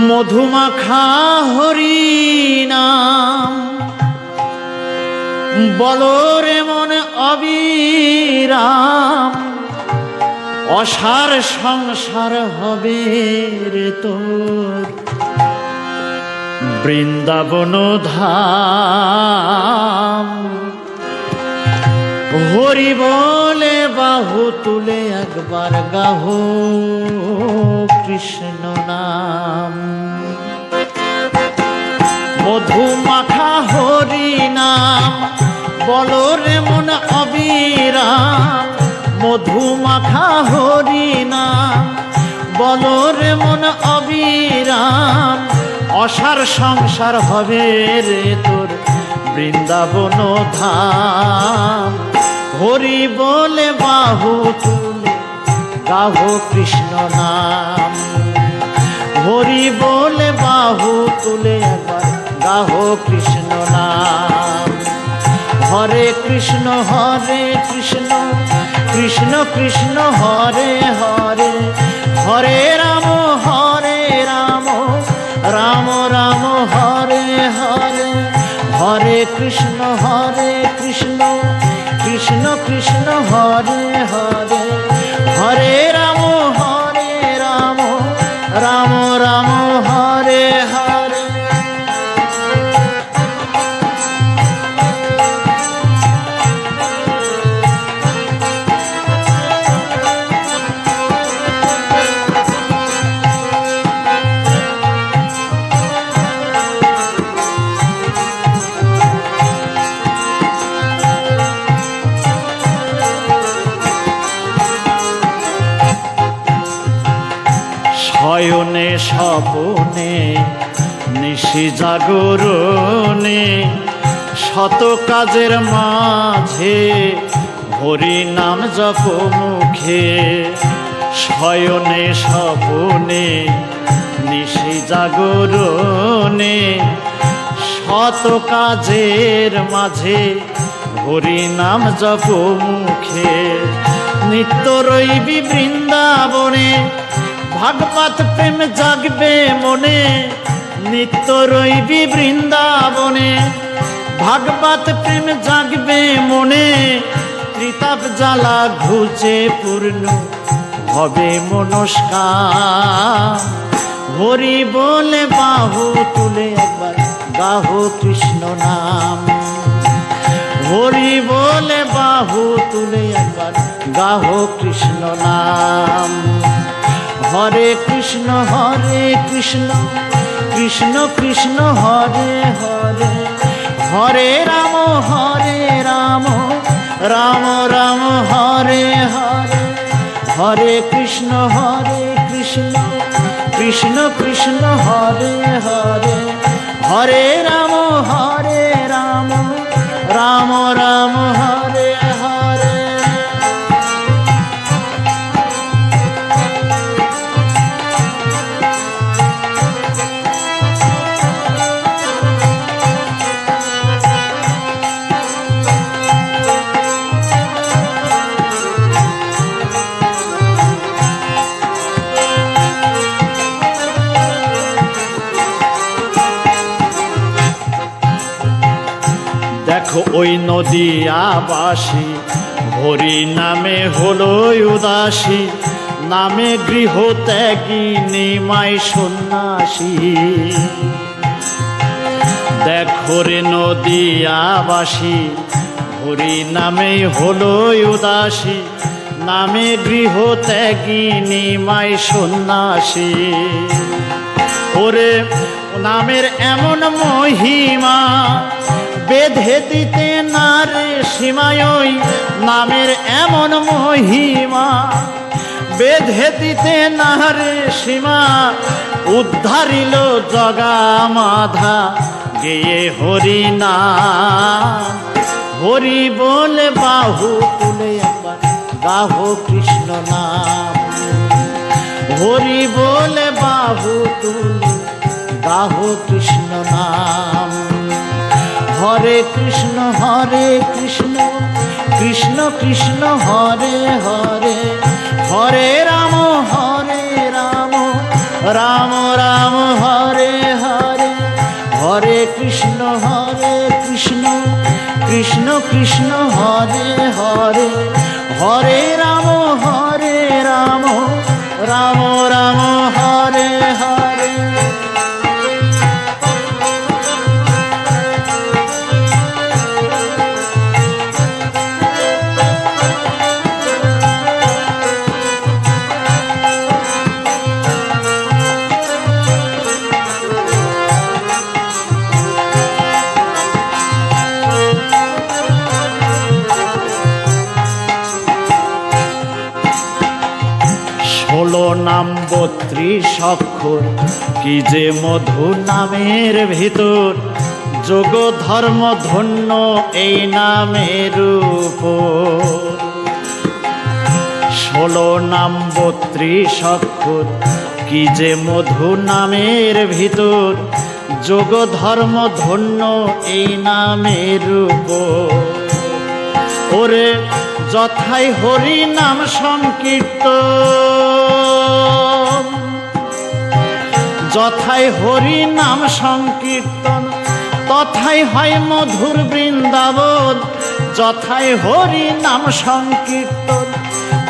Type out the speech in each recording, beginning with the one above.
মধুমাখা হরি নাম বলো রে মন অবিরাম, অসার সংসার হবে রে তোর বৃন্দাবন ধাম। হরি বলে বাহু তুলে একবার গাহো কৃষ্ণ নাম। মধুমাখা হরি নাম বলো রে মন অবিরাম, মধুমাখা হরি নাম বলো রে মন অবিরাম, অসার সংসার হবে রে তোর বৃন্দাবন ধাম। হরি বলে বাহু তুলে গাহো কৃষ্ণ নাম, হরি বলে বাহু তুলে একবার গাহো কৃষ্ণ নাম। হরে কৃষ্ণ কৃষ্ণ কৃষ্ণ হরে হরে, হরে রাম রাম রাম হরে হরে, হরে কৃষ্ণ কৃষ্ণ কৃষ্ণ হরে হরে, হরে রাম রাম রাম হরে হরে। শয়নে স্বপনে নিশি জাগরণে, শত কাজের মাঝে হরি নাম জপ মুখে। শয়নে স্বপনে নিশি জাগরণে, শত কাজের মাঝে হরি নাম জপ মুখে। নিত্য রইবি বৃন্দাবনে, ভাগবত প্রেম জাগবে মনে। নিত্য রইবি বৃন্দাবনে, ভাগবত প্রেম জাগবে মনে। ত্রিতাপ জ্বালা ঘুচে পূর্ণ হবে মনস্কার। হরি বলে বাহু তুলে একবার গাহো কৃষ্ণ নাম, হরি বলে বাহু তুলে একবার গাহো কৃষ্ণ নাম। হরে কৃষ্ণ কৃষ্ণ কৃষ্ণ হরে হরে, হরে রাম রাম রাম হরে হরে, হরে কৃষ্ণ কৃষ্ণ কৃষ্ণ হরে হরে, হরে রাম রাম রাম হরে হরে। দেখো ওই নদিয়াবাসী হরি নামে হলো উদাসী, নামে গৃহ ত্যাগী নিমাই সন্ন্যাসী। দেখো রে নদিয়াবাসী হরি নামে হলো উদাসী, নামে গৃহ ত্যাগী নিমাই সন্ন্যাসী। ওরে নামের এমন মহিমা বেঁধে দিতে না রে সীমায়, নামের এমন মহিমা বেঁধে দিতে না রে সীমা। উদ্ধারিল জগা মাধা গেয়ে হরি নাম, হরি বলে বাহু তুলে একবার গাহো কৃষ্ণ নাম, হরি বলে বাহু তুলে গাহো কৃষ্ণ নাম। হরে কৃষ্ণ কৃষ্ণ কৃষ্ণ হরে হরে, হরে রাম রাম রাম কৃষ্ণ কৃষ্ণ কৃষ্ণ হরে হরে, হরে রাম রাম রাম হরে হরে। ষোলো নাম 32 অক্ষর, কি যে মধু নামের ভিতর, যোগ ধর্ম ধন্য এই নামের উপর। 16 নাম 32 অক্ষর, কি যে মধু নামের ভিতর, যোগ ধর্ম ধন্য এই নামের উপর। ওরে যথাই হরি নাম সংকীর্তন, যথাই হরি নাম সংকীর্তন, তথাই হয় মধুর বৃন্দাবন। যথাই হরি নাম সংকীর্তন,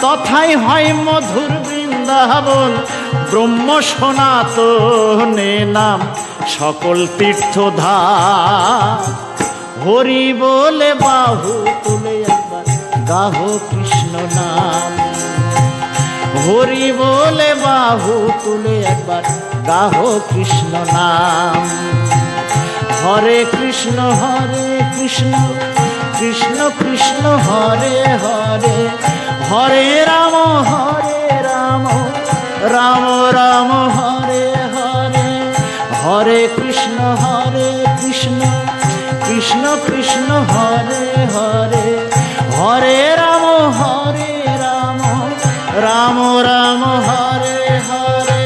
তথাই হয় মধুর বৃন্দাবন। ব্রহ্ম সনাতনে নাম সকল তীর্থধাম। হরি বলে বাহু তুলে একবার গাহো কৃষ্ণ নাম, হরি বলে বাহু তুলে একবার গাহো কৃষ্ণ নাম। হরে কৃষ্ণ কৃষ্ণ কৃষ্ণ হরে হরে, হরে রাম রাম রাম হরে হরে। হরে কৃষ্ণ কৃষ্ণ কৃষ্ণ হরে হরে, হরে রাম রাম রাম হরে হরে।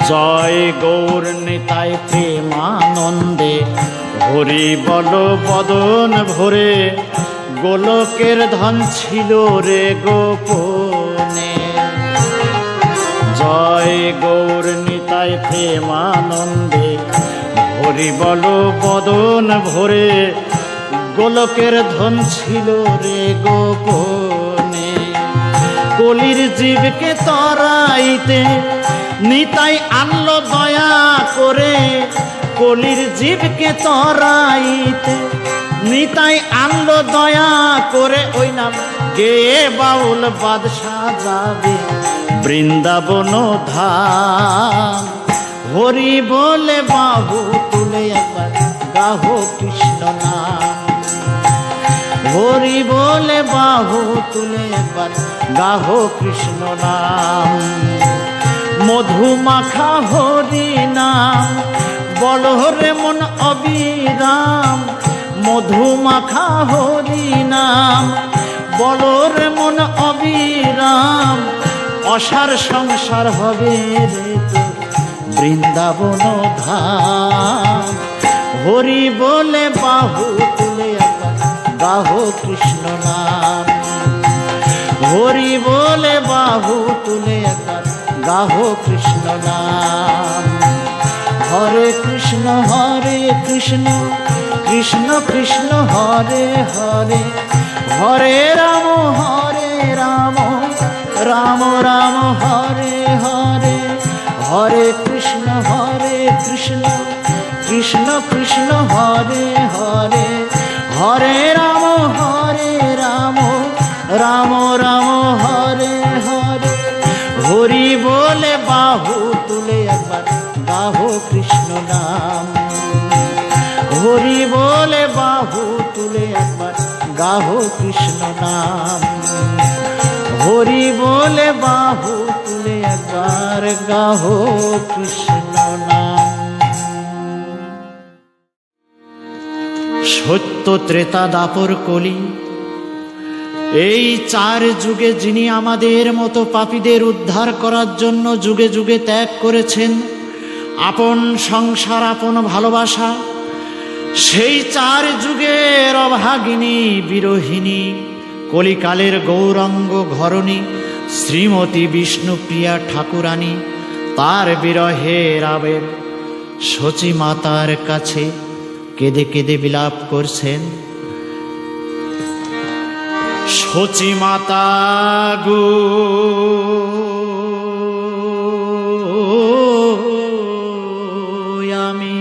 জয় গৌর নিতাই প্রেমানন্দে, হরি বল বদন ভরে। গোলকের ধন ছিল রে গোপনে। জয় গৌর নিতাই প্রেমানন্দে, হরি বল বদন ভরে। গোলকের ধন ছিল রে গোপনে। কলির জীবকে তরাইতে নিতাই আনলো দয়া করে। কলির জীবকে তরাইতে নিতাই আনলো দয়া করে। ওই নাম গেয়ে বাউল বাদশা যাবে বৃন্দাবন ধাম। হরি বলে বাহু তুলে একবার গাহো কৃষ্ণ নাম, হরি বলে বাহু তুলে একবার গাহো কৃষ্ণ নাম। মধু মাখা হরি নাম, বলো রে মন অবিরাম। মধু মাখা হরি নাম, বলো রে মন অবিরাম। অসার সংসার হবে রে তোর বৃন্দাবন ধাম। হরি বলে বাহু তুলে একবার গাহো কৃষ্ণ নাম, হরি বলে বাহু তুলে একবার গাহো কৃষ্ণ নাম। হরে কৃষ্ণ কৃষ্ণ কৃষ্ণ হরে হরে, হরে রাম রাম রাম হরে হরে। হরে কৃষ্ণ কৃষ্ণ কৃষ্ণ হরে হরে, হরে রাম রাম রাম হরে হরে। হরি বলে বাহু তুলে একবার গাহো কৃষ্ণ নাম, হরি বলে বাহু তুলে একবার গাহো কৃষ্ণ নাম। হরি বলে বাহু তুলে একবার গাহো কৃষ্ণ নাম। সত্য ত্রেতা দাপর কলি, এই 4 যুগে যিনি আমাদের মতো পাপীদের উদ্ধার করার জন্য যুগে যুগে ত্যাগ করেছেন আপন সংসার আপন ভালোবাসা, সেই চার যুগের অভাগিনী বিরোহিণী কলিকালের গৌরাঙ্গ ঘরণী শ্রীমতী বিষ্ণুপ্রিয়া ঠাকুরানী তার বিরহের আবের সচী মাতার কাছে কেঁদে কেঁদে বিলাপ করছেন। সচী মাতা গো আমি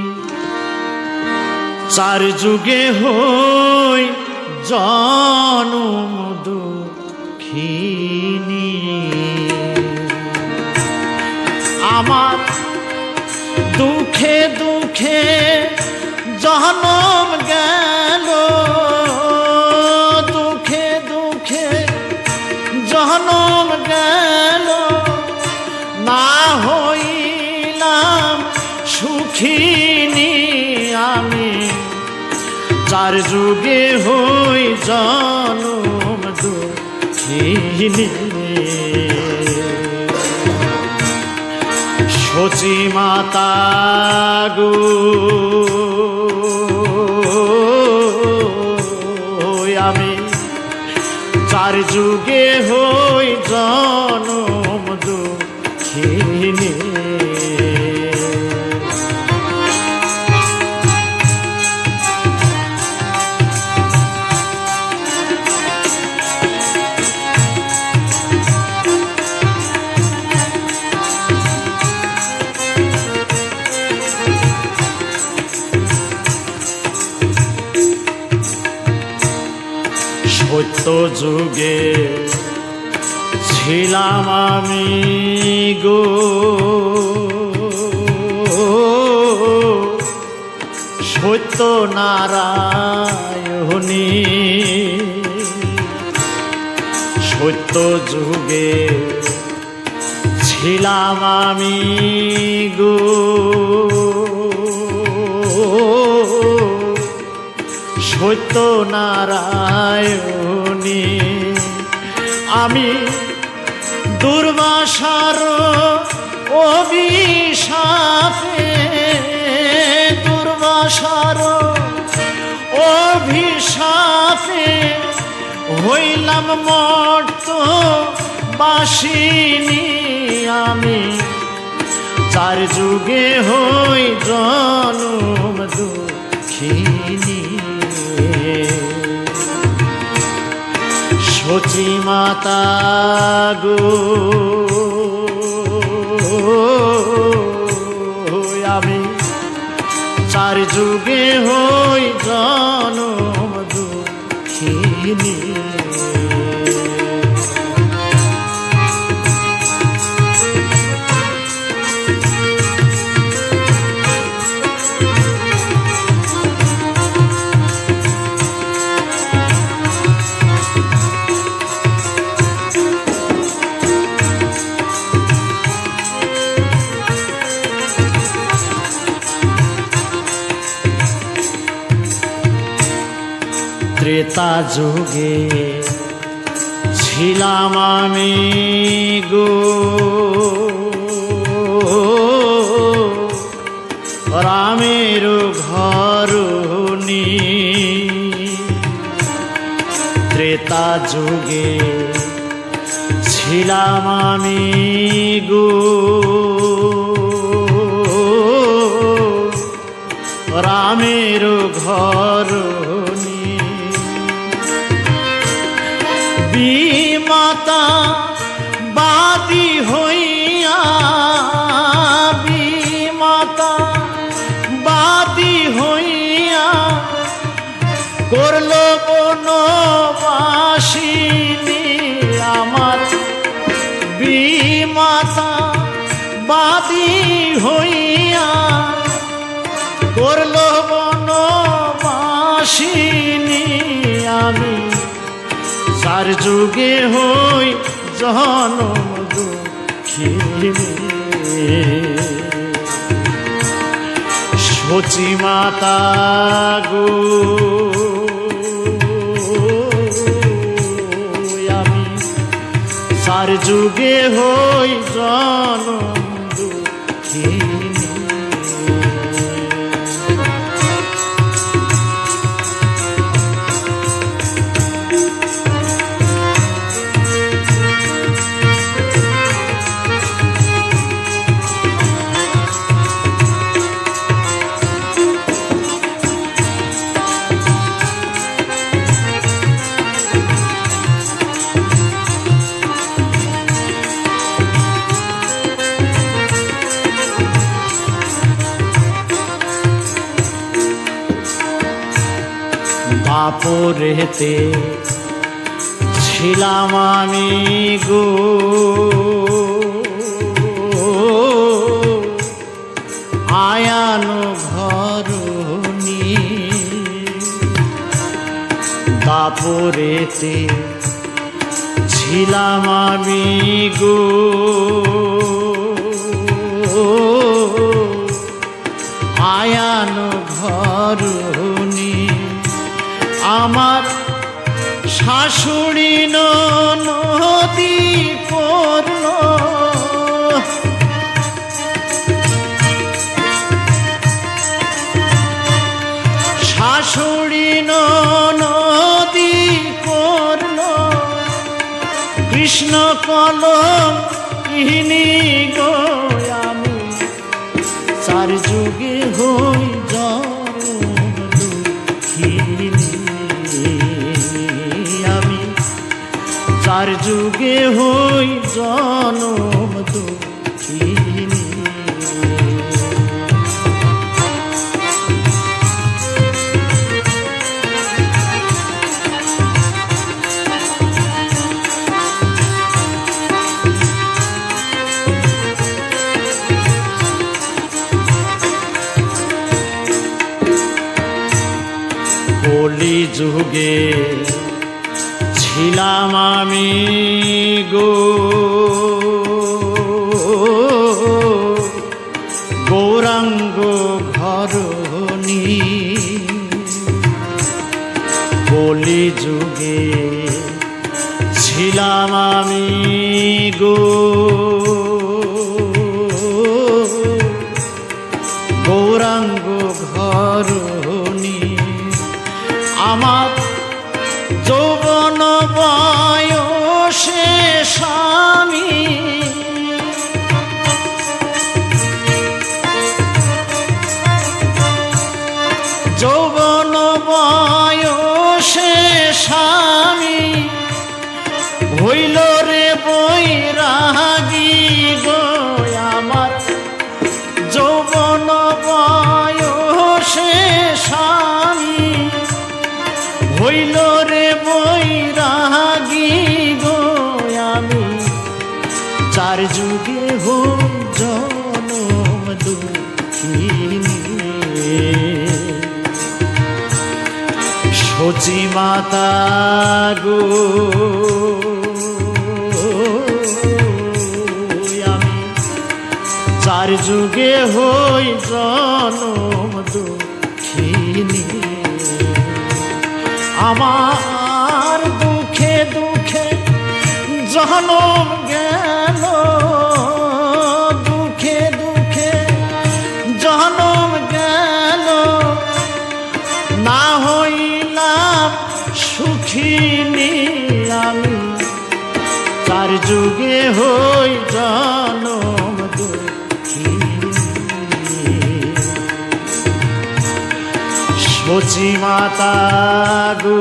চার যুগে হই জনম দুঃখিনী, আমার দুঃখে দুঃখে জনম গেল, দুঃখে দুঃখে জনম গেল, না হইলাম সুখিনী আমি চার যুগে হই জনম দুঃখিনী। সচী মাতা গো আমি চার যুগে হই জনম দুঃখিনী। সত্য যুগে ছিলাম আমি গো সত্য নারায়ণী, সত্য যুগে ছিলাম আমি গো সত্য নারায়ণী, আমি দুর্বাসার অভিশাপে, দুর্বাসার অভিশাপে হইলাম মর্ত বাসিনী আমি চার যুগে হই জনম দুঃখিনী। সচী মাতা গো আমি চার যুগে হই জনম দুঃখিনী। ত্রেতা যুগে ছিলাম আমি গো রামের ঘরণী, ত্রেতা যুগে ছিলাম আমি গো রামের ঘরণী, বিমাতা বাদী হইয়া, বিমাতা বাদী হইয়া করল বনবাসিনী আমার, বিমাতা বাদী হইয়া করল বনবাসিনী আমি চার যুগে হই জনম দুঃখিনী। সচী মাতা গো আমি চার যুগে হই জনম দুঃখিনী। দাপরেতে ছিলাম আমি গো, আয়ানো ঘরণী। দাপরেতে ছিলাম আমি গো, আয়ানো ঘরণী। আমার শাশুড়ি নদী করল, শাশুড়ি নদী করল কৃষ্ণ কলম ইনি গো। আমি চার যুগে হই আমি চার যুগে হই জনম দুঃখিনী। কলি যুগে ছিলাম আমি গো, গৌরাঙ্গ ঘরণী। কলি যুগে ছিলাম আমি গো, গৌরাঙ্গ ঘরণী। আমার যৌবন বয়সে স্বামী, যৌবন বয়সে স্বামী হইল রে বৈরাগী গো। আমার যৌবন বয়সে স্বামী হইল রে বৈরাগী গো। আমি চার যুগে হই জনম দুঃখিনী। সচি মাতা গো, আমি চার যুগে হই জনম দুঃখিনী। আমার দুঃখে দুঃখে জনম গেল, দুঃখে দুঃখে জনম গেল, না হইলাম সুখিনী। আমি চার যুগে হই জনম দুঃখিনী। সচি মাতা গো,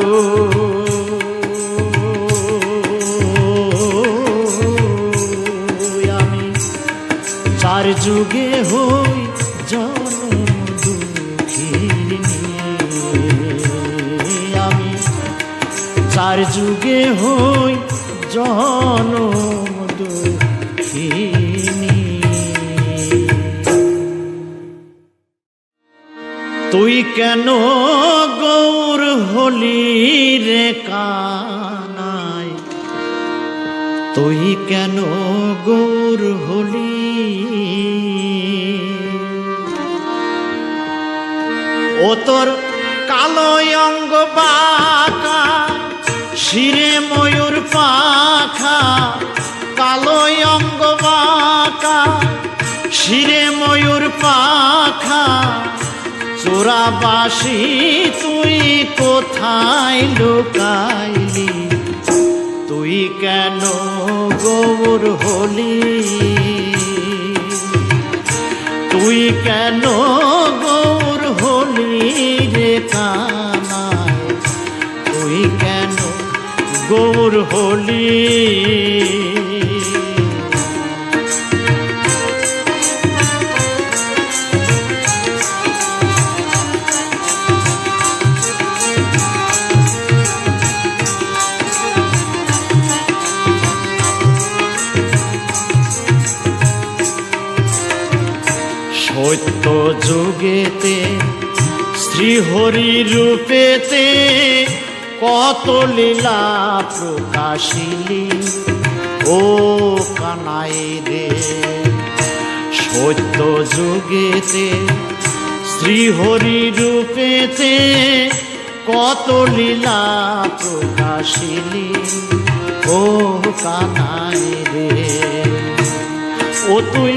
আমি চার যুগে হই জনম দুঃখিনী। আমি চার যুগে হই জনম দুঃখিনী। তুই কেন গৌর হলি রে কানাই, তুই কেন গৌর হলি? ও তোর কালো অঙ্গ বাঁকা, শিরে ময়ূর পাখা, কালো অঙ্গ বাঁকা, শিরে ময়ূর পাখা, চোরাবাসি তুই কোথায় লুকাইলি? তুই কেন গৌর হলি? তুই কেন গৌর হলি রে কানাই? তুই কেন গৌর হলি? যুগেতে শ্রীহরি রূপেতে কত লীলা প্রকাশিলি ও কানাই রে। সত্য যুগেতে শ্রীহরি রূপেতে কত লীলা প্রকাশিলি ও কানাই রে। ও তুই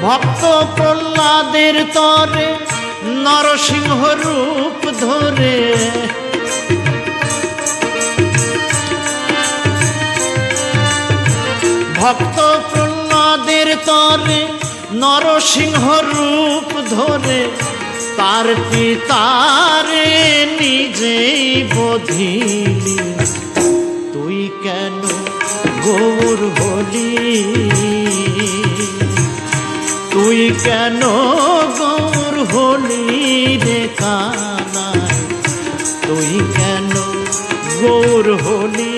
ভক্ত প্রহ্লাদের তরে নরসিংহ রূপ ধরে, ভক্ত প্রহ্লাদের তরে নরসিংহ রূপ ধরে তার পিতারে নিজেই বধিলি। তুই কেন গৌর হলি, তুই কেন গৌর হলি রে কানাই, তুই কেন গৌর হলি।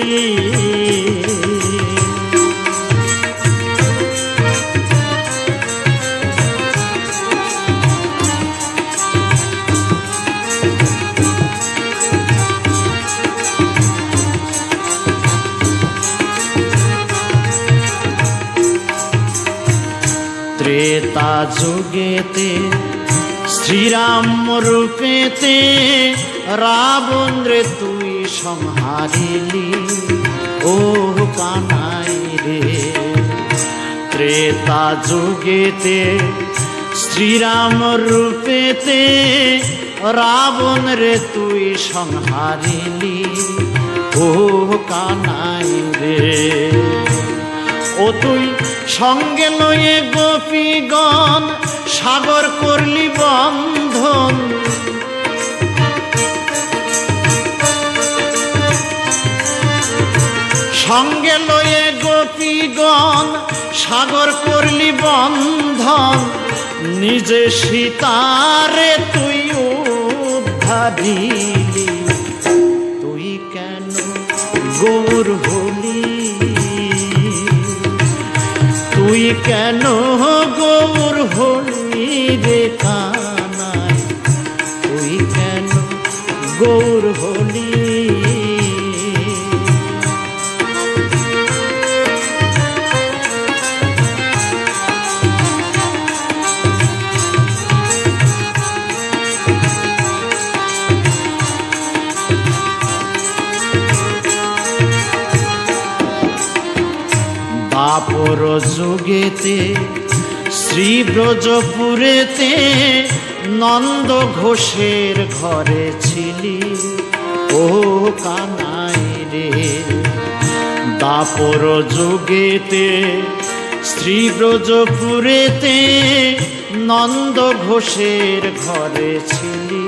ত্রেতা যুগেতে শ্রীরাম রূপেতে রাবণ রে তুই সংহারিলি ও কানাই রে। ত্রেতা যুগেতে শ্রীরাম রূপেতে রাবণ রে তুই সংহারিলি ও কানাই রে। ও তুই সঙ্গে লয়ে গোপীগণ সাগর করলি বন্ধন, সঙ্গে লয়ে গোপীগণ সাগর করলি বন্ধন। নিজে সীতারে তুই উদ্ধারিলি, তুই কেন গৌর হলি, তুই কেন গৌর হলি রে কানাই, তুই কেন গৌর হলি। দ্বাপর যুগেতে শ্রী ব্রজপুরেতে নন্দ ঘোষের ঘরে ছিলি ও কানাই রে। দ্বাপর যুগেতে শ্রী ব্রজপুরেতে নন্দ ঘোষের ঘরে ছিলি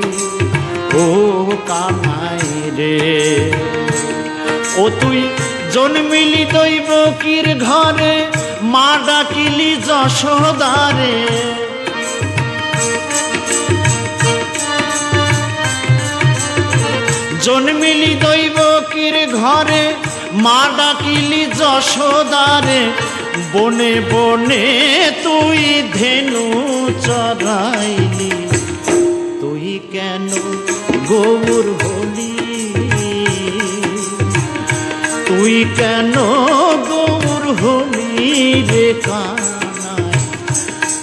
ও কানাই রে। ও তুই জন্মিলি দৈবকীর ঘরে মা ডাকিলি যশোদারে, জন্মিলি দৈবকীর ঘরে মা ডাকিলি যশোদারে। বনে বনে তুই ধেনু চরাইলি, তুই কেন গৌর হলি, তুই কেন গৌর হলি রে কানাই,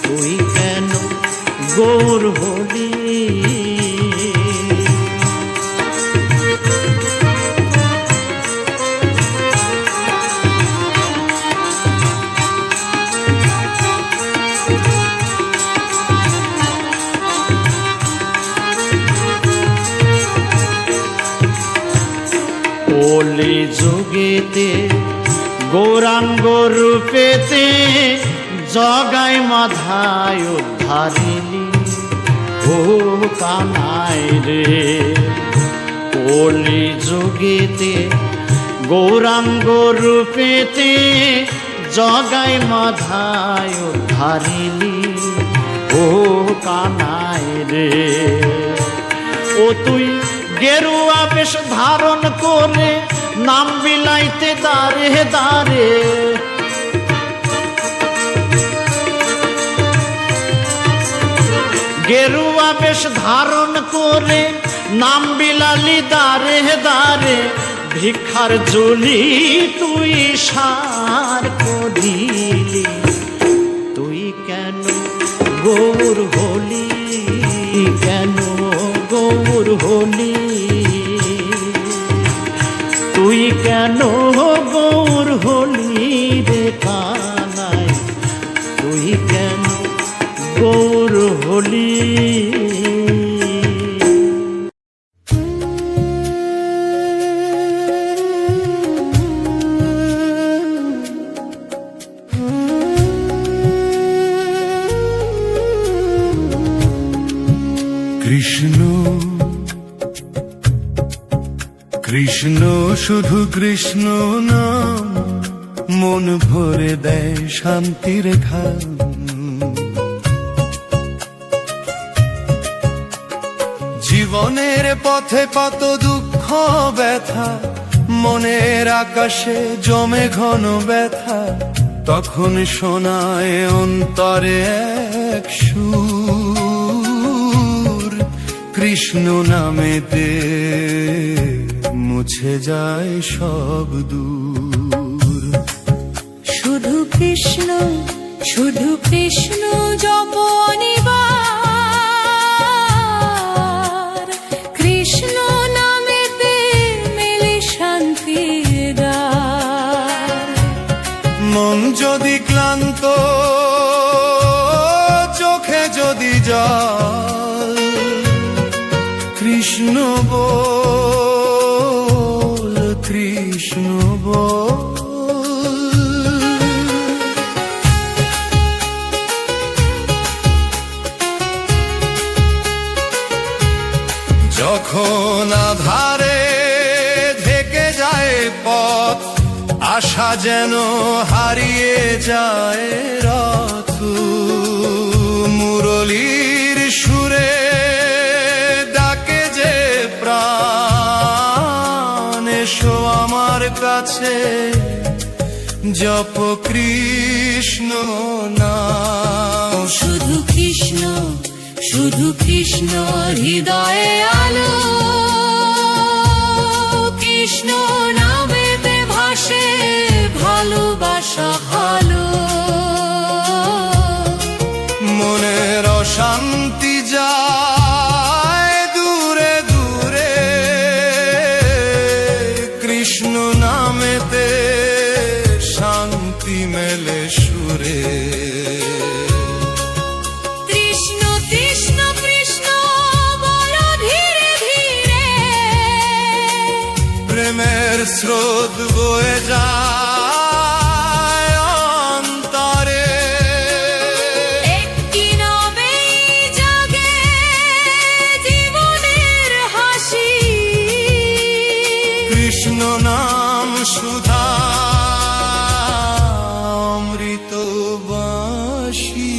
তুই কেন গৌর হলি। কলি যুগেতে গৌরাঙ্গ রূপেতে জগাই মাধায় উদ্ধারিলি ও কানাই রে। কলি যুগেতে গৌরাঙ্গ রূপেতে জগাই মাধায় উদ্ধারিলি ও কানাই রে। ও তুই গেরুয়া বেশ ধারণ করে নাম বিলাইতে দারে দারে, গেরুয়া বেশ ধারণ করে নাম বিলালি দারে দারে, ভিক্ষার জলি তুই সার করিলি। তুই কেন গৌর হলি, কেন গৌর হলি, তুই কেন গৌর হলি রে কানাই, তুই কেন গৌর হলি। কৃষ্ণ কৃষ্ণ শুধু কৃষ্ণ নাম, মন ভরে দেয় শান্তির ঘাম। জীবনের পথে কত দুঃখ ব্যথা, মনের আকাশে জমে ঘন ব্যথা, তখন শোনায় অন্তরে এক সুর, কৃষ্ণ নামেতে মুছে যায় সব দূর। শুধু কৃষ্ণ, শুধু কৃষ্ণ জপ অনিবার, কৃষ্ণ নামেতে মেলে শান্তির দ্বার। মন যদি ক্লান্ত, চোখে যদি জল, কৃষ্ণ বল, কৃষ্ণ বল। যখন আধারে ঢেকে যায় পথ, আশা যেন হারিয়ে যায় রথ, মুরলীর সুরে ডাকে যে প্রাণ, এসো আমার কাছে জপ কৃষ্ণ নাম। শুধু কৃষ্ণ, শুধু কৃষ্ণ হৃদয়ে আলো, কৃষ্ণ নামেতে ভাসে ভালোবাসা ভালো। মনের অশান্তি যায় দূরে দূরে, কৃষ্ণ নামেতে শান্তি মেলে সুরে। কৃষ্ণ কৃষ্ণ কৃষ্ণ বল ধীরে ধীরে, প্রেমের স্রোত বয়ে যায় অন্তরে। একটি নামেই জাগে জীবনের হাসি, কৃষ্ণ নাম সুধা অমৃত বাঁশি।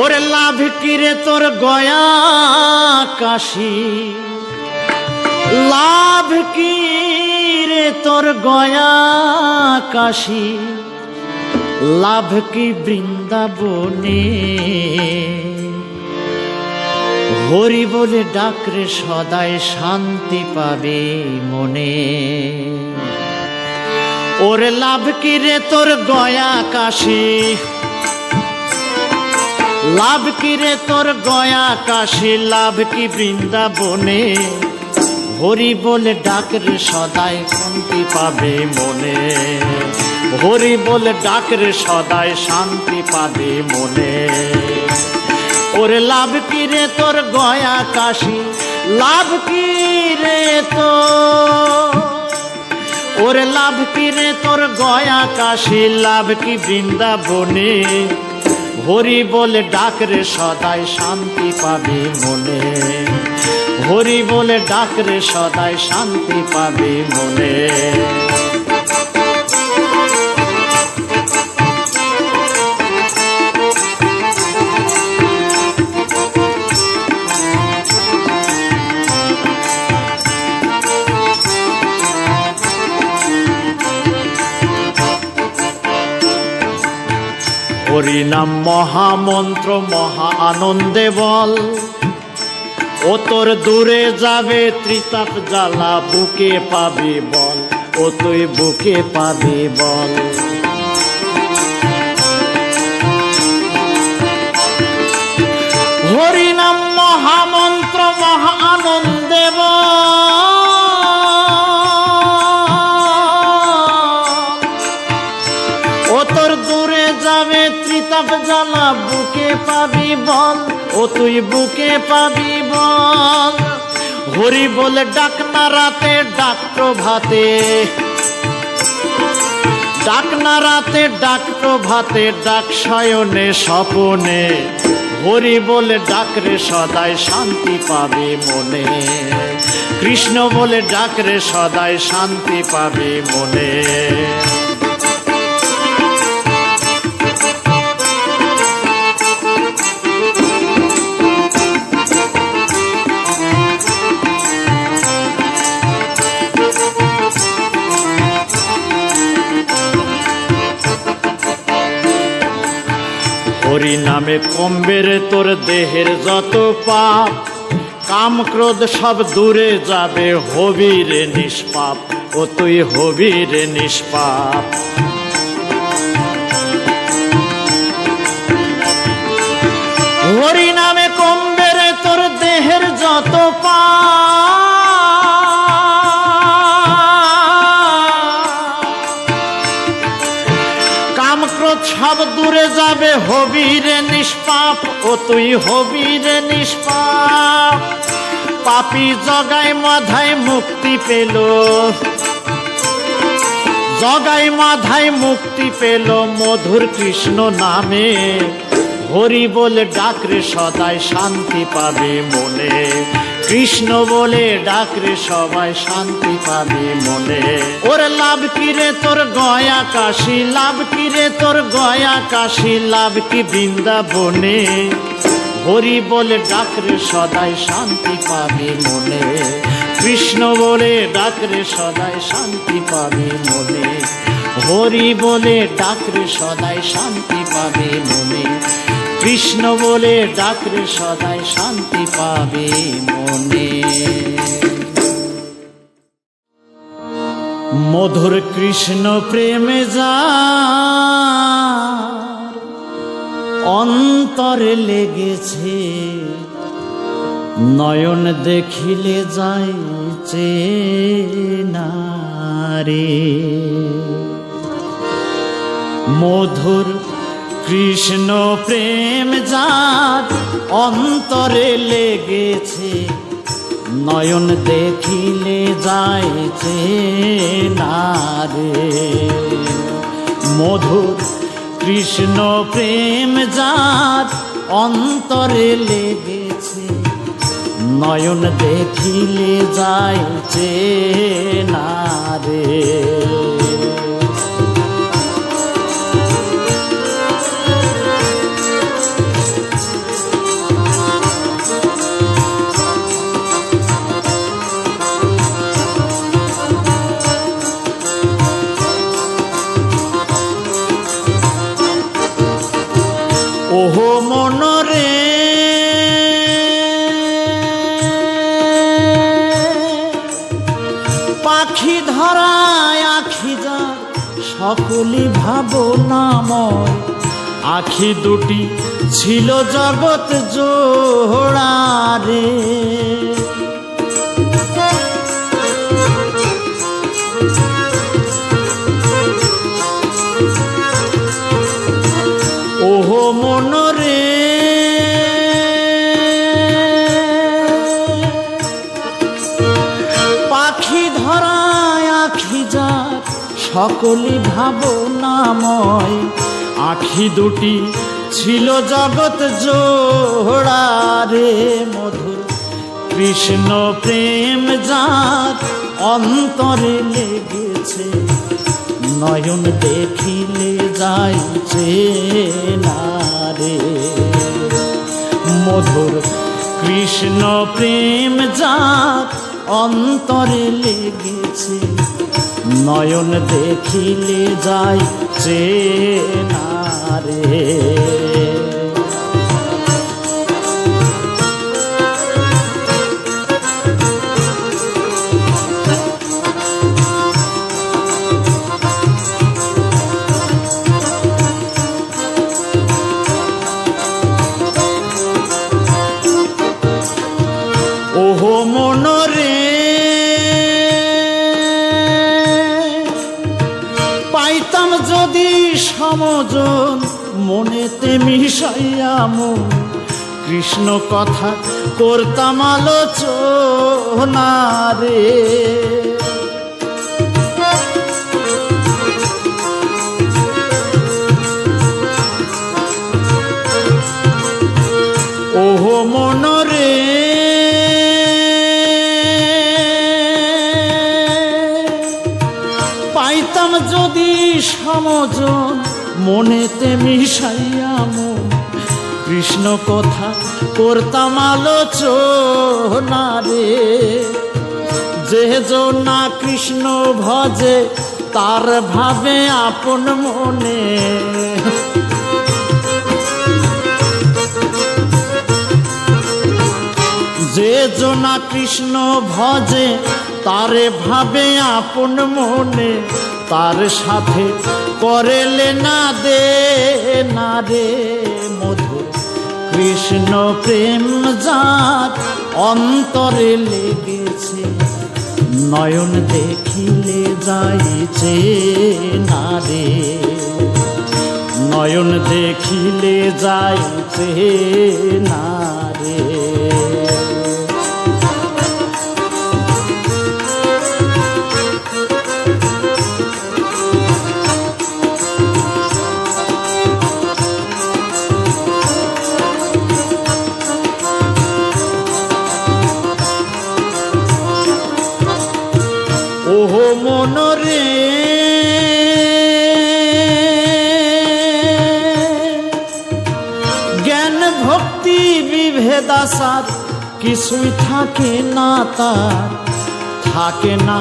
ওরে লাভ কিরে তোর গয়া কাশি, লাভ কিরে তোর গয়া কাশি, লাভ কি বৃন্দাবনে। হরি বলে ডাকরে সদাই শান্তি পাবে মনে। ওরে লাভ কিরে তোর গয়া কাশি, লাভ কিরে তোর গয়া কাশি, লাভ কি বৃন্দাবনে। হরি বলে ডাকরে সদাই শান্তি পাবে মনে, হরি বলে ডাকরে সদাই শান্তি পাবে মনে। ওরে লাভ কিরে তোর গয়া কাশি, লাভ কিরে তো, ওরে লাভ কিরে তোর গয়া কাশি, লাভ কি বৃন্দাবনে। হরি বলে ডাকরে সদাই শান্তি পাবে মনে, হরি বলে ডাকরে সদাই শান্তি পাবে মনে। হরিনাম মহামন্ত্র মহা আনন্দে বল, ও তোর দূরে যাবে ত্রিতাপ জ্বালা বুকে পাবি বল, ও তুই বুকে পাবি বল। হরিনাম মহামন্ত্র মহা আনন্দে ও তোর দূরে যাবে ত্রিতাপ জ্বালা বুকে পাবি বল, ও তুই বুকে পাবি বল। হরি বলে ডাক না রাতে ডাক প্রভাতে, ডাক না রাতে ডাক প্রভাতে, ডাক শয়নে স্বপনে, হরি বলে ডাক রে সদাই শান্তি পাবে মনে, কৃষ্ণ বলে ডাক রে সদাই শান্তি পাবে মনে। হরি নামে কমবে রে তোর দেহের যত পাপ, কাম ক্রোধ সব দূরে যাবে, হবি রে নিষ্পাপ, ও তুই হবি রে নিষ্পাপ। হরি নামে কমবে রে তোর দেহের যত পাপ, সব দূরে যাবে, হবি রে নিষ্পাপ, ও তুই হবি রে নিষ্পাপ। পাপী জগায় মাধায় মুক্তি পেল, জগায় মাধায় মুক্তি পেল মধুর কৃষ্ণ নামে, হরি বলে ডাক রে সদাই শান্তি পাবে মনে, কৃষ্ণ বলে ডাক রে সবাই শান্তি পাবে মনে। ওর লাভ কি রে তোর গয়া কাশী, লাভ কি রে তোর গয়া কাশী, লাভ কি বৃন্দাবনে, হরি বলে ডাক রে সদাই শান্তি পাবে মনে, কৃষ্ণ বলে ডাক রে সদাই শান্তি পাবে মনে, হরি বলে ডাক রে সদাই শান্তি পাবে মনে, কৃষ্ণ বলে ডাক রে সদাই শান্তি পাবে মনে। মধুর কৃষ্ণ প্রেমে যার অন্তরে লেগেছে, নয়ন দেখিলে যাইছে না রে। মধুর কৃষ্ণ প্রেম যার অন্তরে লেগেছে, নয়ন দেখিলে যাইছে না রে। মধুর কৃষ্ণ প্রেম যার অন্তরে লেগেছে, নয়ন দেখিলে যাইছে না রে। ওহো মনরে পাখি ধরায় আখি যার সকলি ভাবনাময়, আখি দুটি ছিল জগৎ জোড়া রে। ওহো মনরে পাখি ধরায় আখি যার সকলি ভাবনাময়, আখি দুটি ছিল জগৎ জোড়া রে। মধুর কৃষ্ণ প্রেম যার অন্তরে লেগেছে, নয়ন দেখিলে যাইছে না রে। মধুর কৃষ্ণ প্রেম যার অন্তরে লেগেছে, নয়ন দেখিলে যাইছে না রে। ওহো মনরে পাইতাম যদি সমজন মনেতে মিশাইয়া মন কৃষ্ণ কথা করতাম আলোচনা রে। ওহো মনরে পাইতাম যদি সমজন মনেতে মিশাইয়া মন কৃষ্ণ কথা করতাম আলোচনা রে। যে না কৃষ্ণ ভজে তার ভাবে আপন মনে, যে না কৃষ্ণ ভজে তারে ভাবে আপন মনে, তার সাথে করেলে না দে না রে মধুর কৃষ্ণ প্রেম যার অন্তরে লেগেছে, নয়ন দেখিলে যাইছে না রে, নয়ন দেখিলে যাইছে না রে। ওহো মনরে জ্ঞান ভক্তি বিভেদাসার কিছুই থাকে না তার, থাকে না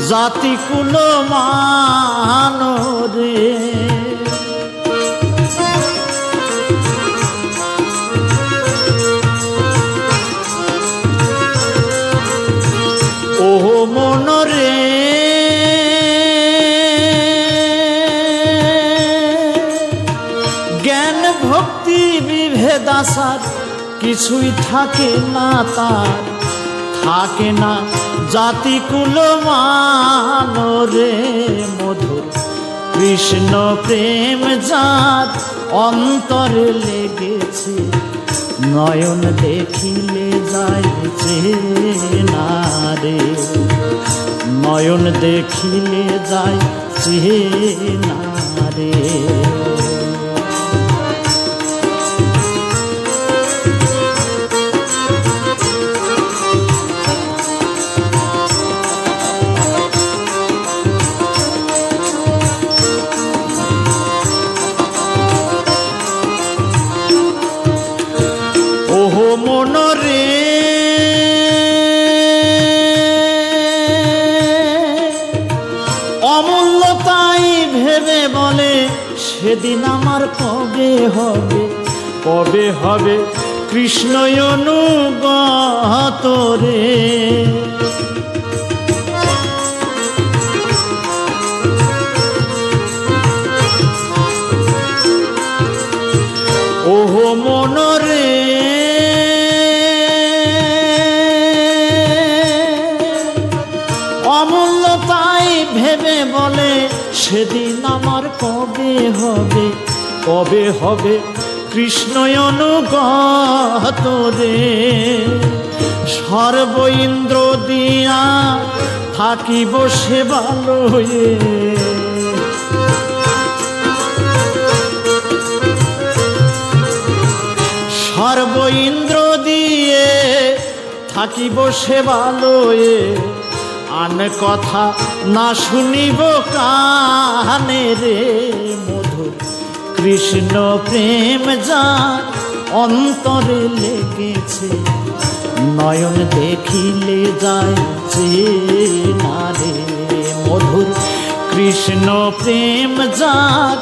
জাতি কুল মান রে। ওহো মনরে জ্ঞান ভক্তি বিভেদাসার কিছুই থাকে না তার, থাকে না জাতি কুল মান রে মধুর কৃষ্ণ প্রেম যার অন্তরে লেগেছে, নয়ন দেখিলে যাইছে না রে, নয়ন দেখিলে যাইছে না রে। ওহো মনরে অমূল্যতাই ভেবে বলে সেদিন আমার কবে হবে, কবে হবে কৃষ্ণ অনুগত রে। ওহো মনরে অমূল্যতাই ভেবে বলে সেদিন আমার কবে হবে, কবে হবে কৃষ্ণ অনুগত রে। সর্ব ইন্দ্র দিয়া থাকিব সেবালয়ে, সর্ব ইন্দ্র দিয়ে থাকিব সেবালয়ে, আন কথা না শুনিব কানে রে মধুর কৃষ্ণ প্রেম যার অন্তরে লেগেছে, নয়ন দেখিলে যাইছে না রে মধুর কৃষ্ণ প্রেম যার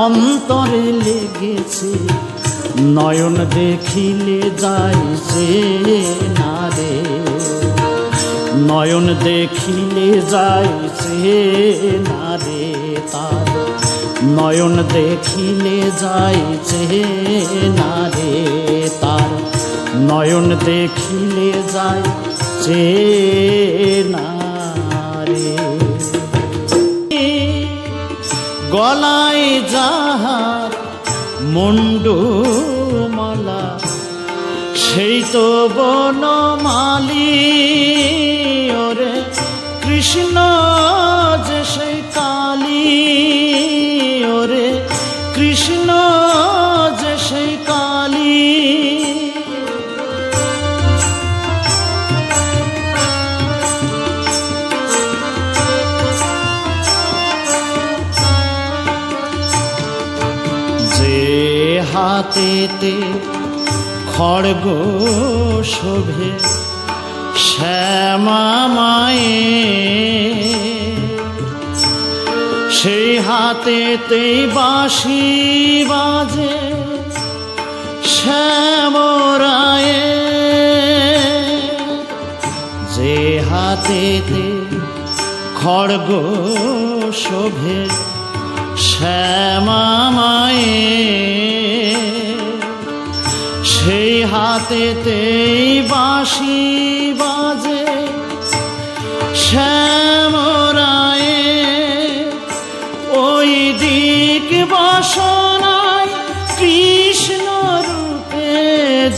অন্তরে লেগেছে, নয়ন দেখিলে যাইছে না রে, নয়ন দেখিলে যাইছে না রে তার, নয়ন দেখিলে যাইছে না রে তার, নয়ন দেখিলে যাইছে না রে। গলায় যাহার মুন্ডু মালা, সেই তো বনমালী ওরে কৃষ্ণ যে সেই কালী, ওরে কৃষ্ণ যে সেই কালী। যে হাতেতে খড়গ শোভে শ্যামা মায়ে, সেই হাতেতেই বাঁশি বাজে শ্যামরায়ে, যে হাতেতে খড়গ শোভে শ্যামা মায়ে, সেই হাতেতেই বাঁশি বাজে শ্যামরায়ে। ওই দিক বাসনায় কৃষ্ণ রূপে,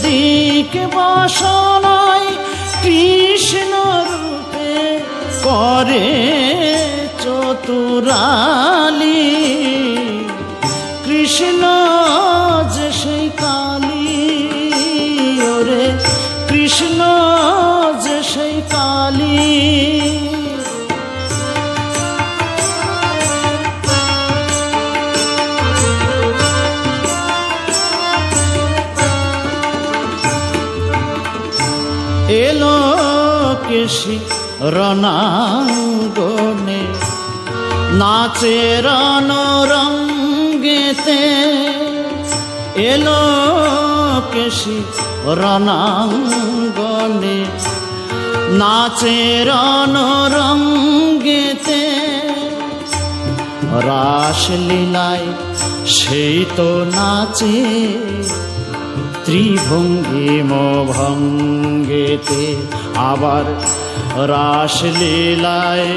দিক বাসনায় কৃষ্ণ রূপে করে চতুরালি, কৃষ্ণ যে সেই কালী, ওরে কৃষ্ণ যে সেই কালী। এলো কেশি রণাঙ্গনে, নাচে রণরঙ্গেতে, এলো কেশি রণাঙ্গনে, নাচে রণরঙ্গেতে। রাসলীলায় সেই তো নাচে ত্রিভঙ্গিম ভঙ্গেতে, আবার রাসলীলায়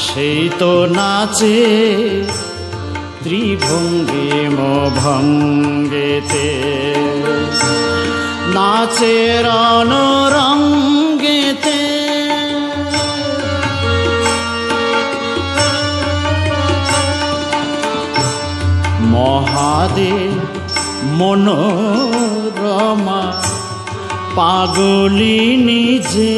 সেই তো নাচে ত্রিভঙ্গিম ভঙ্গেতে, নাচে রণরঙ্গেতে। মহাদেব মনোরমা পাগলিনী যে,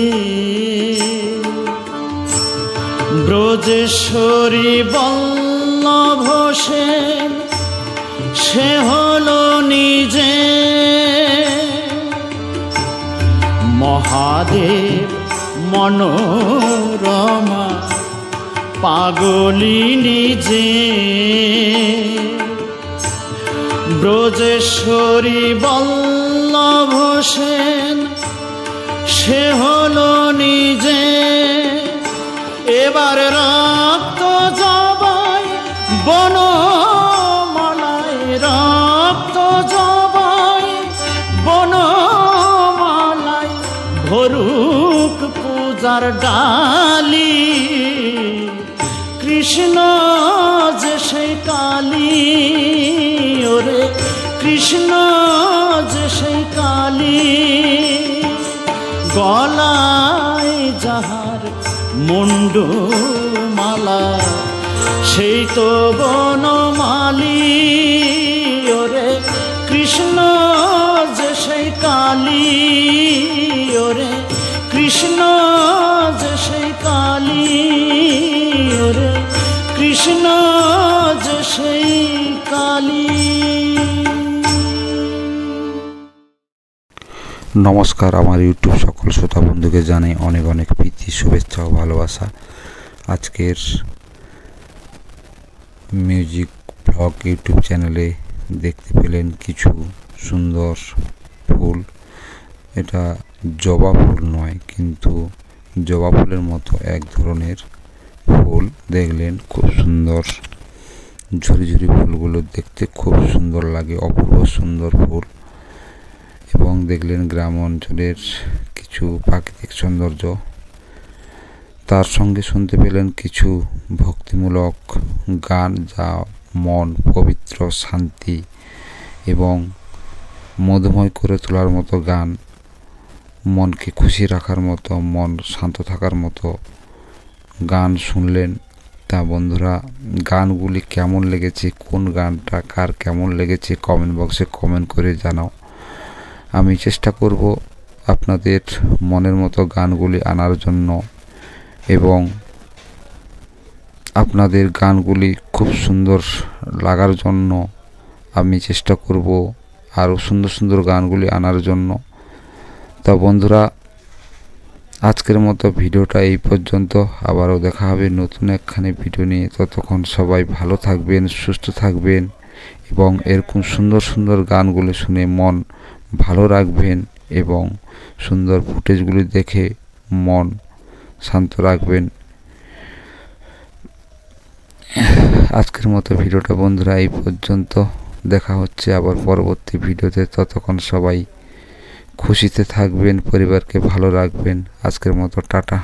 ব্রজেশ্বরী বল্লভ সেন সে হলো নিজে। মহাদেব মনোরমা পাগলিনী যে, ব্রজেশ্বরী বল্লভ সেন সে হলো নিজে। এবার রক্ত জবাই বনমালায়, রক্ত জবাই বনমালায়, ভরুক পূজার ডালি, কৃষ্ণ যে সেই কালী, ওরে কৃষ্ণ যে সেই কালী। গলায় যাহার মুন্ডু মালা, সেই তো বনমালী, ওরে কৃষ্ণ যে সেই কালী, ওরে কৃষ্ণ যে সেই কালী, ওরে কৃষ্ণ যে সেই কালী। নমস্কার, আমার ইউটিউব সকল শ্রোতা বন্ধুকে জানাই অনেক অনেক প্রীতি, শুভেচ্ছা ও ভালোবাসা। আজকের মিউজিক ব্লগ ব্লগ ইউটিউব চ্যানেলে দেখতে পেলেন কিছু সুন্দর ফুল। এটা জবা ফুল নয়, কিন্তু জবা ফুলের মতো এক ধরনের ফুল। দেখলেন খুব সুন্দর ঝুরি ঝুরি ফুলগুলো দেখতে খুব সুন্দর লাগে, অপূর্ব সুন্দর ফুল। এবং দেখলেন গ্রাম অঞ্চলের কিছু প্রাকৃতিক সৌন্দর্য, তার সঙ্গে শুনতে পেলেন কিছু ভক্তিমূলক গান, যা মন পবিত্র, শান্তি এবং মধুময় করে তোলার মতো গান, মনকে খুশি রাখার মতো, মন শান্ত থাকার মতো গান শুনলেন। তা বন্ধুরা, গানগুলি কেমন লেগেছে, কোন গানটা কার কেমন লেগেছে কমেন্ট বক্সে কমেন্ট করে জানাও। আমি চেষ্টা করব আপনাদের মনের মতো গানগুলি আনার জন্য, এবং আপনাদের গানগুলি খুব সুন্দর লাগার জন্য আমি চেষ্টা করব আরও সুন্দর সুন্দর গানগুলি আনার জন্য। তা বন্ধুরা, আজকের মতো ভিডিওটা এই পর্যন্ত। আবারও দেখা হবে নতুন একখানি ভিডিও নিয়ে। ততক্ষণ সবাই ভালো থাকবেন, সুস্থ থাকবেন এবং এরকম সুন্দর সুন্দর গানগুলো শুনে মন ভালো রাখবেন এবং সুন্দর ফুটেজগুলি দেখে মন শান্ত রাখবেন। আজকের মতো ভিডিওটা বন্ধুরা এই পর্যন্ত। দেখা হচ্ছে আবার পরবর্তী ভিডিওতে। ততক্ষণ সবাই খুশিতে থাকবেন, পরিবারকে ভালো রাখবেন। আজকের মতো টাটা।